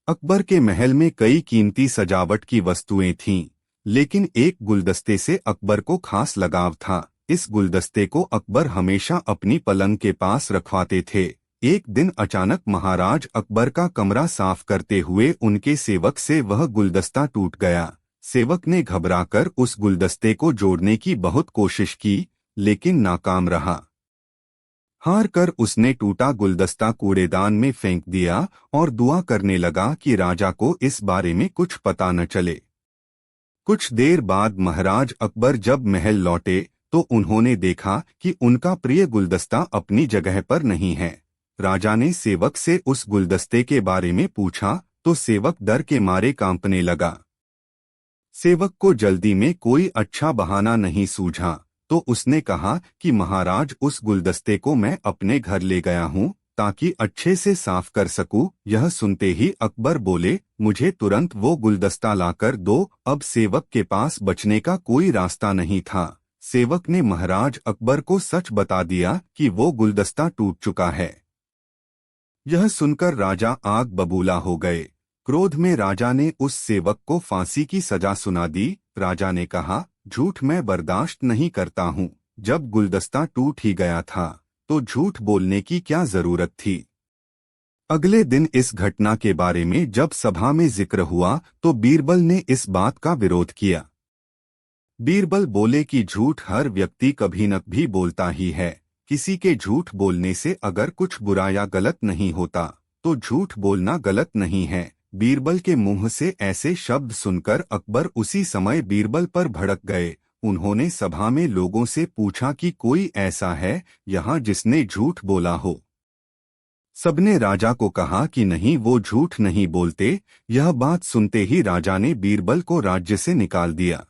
अकबर के महल में कई कीमती सजावट की वस्तुएं थीं, लेकिन एक गुलदस्ते से अकबर को खास लगाव था। इस गुलदस्ते को अकबर हमेशा अपनी पलंग के पास रखवाते थे। एक दिन अचानक महाराज अकबर का कमरा साफ करते हुए उनके सेवक से वह गुलदस्ता टूट गया। सेवक ने घबराकर उस गुलदस्ते को जोड़ने की बहुत कोशिश की, लेकिन नाकाम रहा। हार कर उसने टूटा गुलदस्ता कूड़ेदान में फेंक दिया और दुआ करने लगा कि राजा को इस बारे में कुछ पता न चले। कुछ देर बाद महाराज अकबर जब महल लौटे तो उन्होंने देखा कि उनका प्रिय गुलदस्ता अपनी जगह पर नहीं है। राजा ने सेवक से उस गुलदस्ते के बारे में पूछा तो सेवक डर के मारे कांपने लगा। सेवक को जल्दी में कोई अच्छा बहाना नहीं सूझा, तो उसने कहा कि महाराज, उस गुलदस्ते को मैं अपने घर ले गया हूँ ताकि अच्छे से साफ कर सकूं। यह सुनते ही अकबर बोले, मुझे तुरंत वो गुलदस्ता लाकर दो। अब सेवक के पास बचने का कोई रास्ता नहीं था। सेवक ने महाराज अकबर को सच बता दिया कि वो गुलदस्ता टूट चुका है। यह सुनकर राजा आग बबूला हो गए। क्रोध में राजा ने उस सेवक को फांसी की सजा सुना दी। राजा ने कहा, झूठ मैं बर्दाश्त नहीं करता हूँ। जब गुलदस्ता टूट ही गया था तो झूठ बोलने की क्या जरूरत थी। अगले दिन इस घटना के बारे में जब सभा में जिक्र हुआ तो बीरबल ने इस बात का विरोध किया। बीरबल बोले कि झूठ हर व्यक्ति कभी न भी बोलता ही है। किसी के झूठ बोलने से अगर कुछ बुरा या गलत नहीं होता तो झूठ बोलना गलत नहीं है। बीरबल के मुंह से ऐसे शब्द सुनकर अकबर उसी समय बीरबल पर भड़क गए। उन्होंने सभा में लोगों से पूछा कि कोई ऐसा है यहाँ जिसने झूठ बोला हो। सबने राजा को कहा कि नहीं, वो झूठ नहीं बोलते। यह बात सुनते ही राजा ने बीरबल को राज्य से निकाल दिया।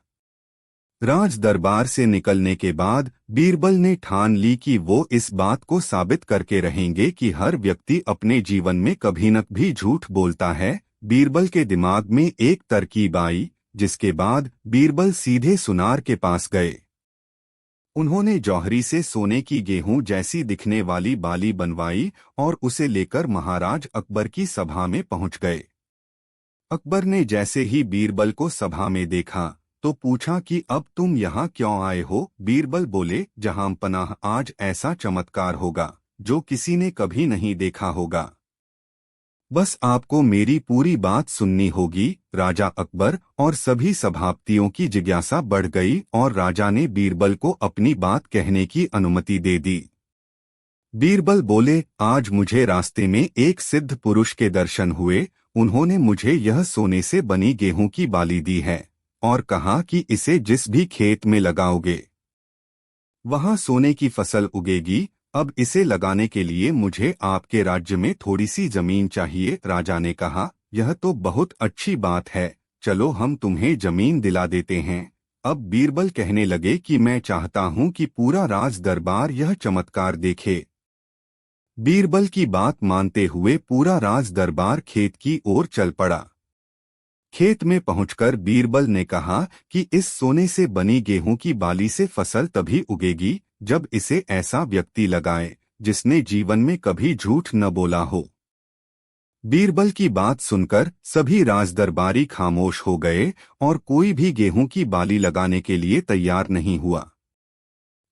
राज दरबार से निकलने के बाद बीरबल ने ठान ली कि वो इस बात को साबित करके रहेंगे कि हर व्यक्ति अपने जीवन में कभी न भी झूठ बोलता है। बीरबल के दिमाग में एक तरकीब आई, जिसके बाद बीरबल सीधे सुनार के पास गए। उन्होंने जौहरी से सोने की गेहूं जैसी दिखने वाली बाली बनवाई और उसे लेकर महाराज अकबर की सभा में पहुंच गए। अकबर ने जैसे ही बीरबल को सभा में देखा तो पूछा कि अब तुम यहाँ क्यों आए हो। बीरबल बोले, जहां पनाह, आज ऐसा चमत्कार होगा जो किसी ने कभी नहीं देखा होगा। बस आपको मेरी पूरी बात सुननी होगी। राजा अकबर और सभी सभापतियों की जिज्ञासा बढ़ गई और राजा ने बीरबल को अपनी बात कहने की अनुमति दे दी। बीरबल बोले, आज मुझे रास्ते में एक सिद्ध पुरुष के दर्शन हुए। उन्होंने मुझे यह सोने से बनी गेहूं की बाली दी है और कहा कि इसे जिस भी खेत में लगाओगे वहां सोने की फसल उगेगी। अब इसे लगाने के लिए मुझे आपके राज्य में थोड़ी सी जमीन चाहिए। राजा ने कहा, यह तो बहुत अच्छी बात है, चलो हम तुम्हें जमीन दिला देते हैं। अब बीरबल कहने लगे कि मैं चाहता हूं कि पूरा राज दरबार यह चमत्कार देखे। बीरबल की बात मानते हुए पूरा राज दरबार खेत की ओर चल पड़ा। खेत में पहुंचकर बीरबल ने कहा कि इस सोने से बनी गेहूं की बाली से फसल तभी उगेगी जब इसे ऐसा व्यक्ति लगाए जिसने जीवन में कभी झूठ न बोला हो। बीरबल की बात सुनकर सभी राजदरबारी खामोश हो गए और कोई भी गेहूं की बाली लगाने के लिए तैयार नहीं हुआ।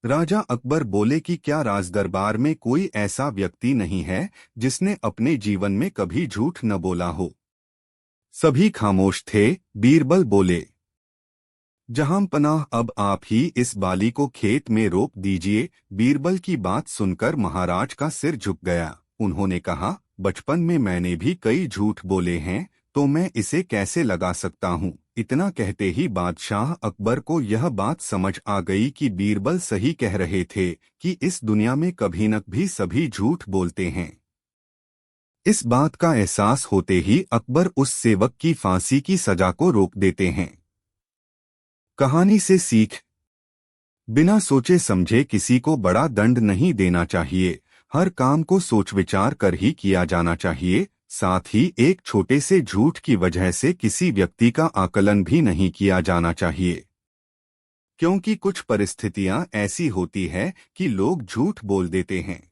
राजा अकबर बोले कि क्या राजदरबार में कोई ऐसा व्यक्ति नहीं है जिसने अपने जीवन में कभी झूठ न बोला हो। सभी खामोश थे। बीरबल बोले, जहां पनाह, अब आप ही इस बाली को खेत में रोप दीजिए। बीरबल की बात सुनकर महाराज का सिर झुक गया। उन्होंने कहा, बचपन में मैंने भी कई झूठ बोले हैं, तो मैं इसे कैसे लगा सकता हूँ। इतना कहते ही बादशाह अकबर को यह बात समझ आ गई कि बीरबल सही कह रहे थे कि इस दुनिया में कभी न भी सभी झूठ बोलते हैं। इस बात का एहसास होते ही अकबर उस सेवक की फांसी की सजा को रोक देते हैं। कहानी से सीख, बिना सोचे समझे किसी को बड़ा दंड नहीं देना चाहिए। हर काम को सोच विचार कर ही किया जाना चाहिए। साथ ही एक छोटे से झूठ की वजह से किसी व्यक्ति का आकलन भी नहीं किया जाना चाहिए, क्योंकि कुछ परिस्थितियां ऐसी होती है कि लोग झूठ बोल देते हैं।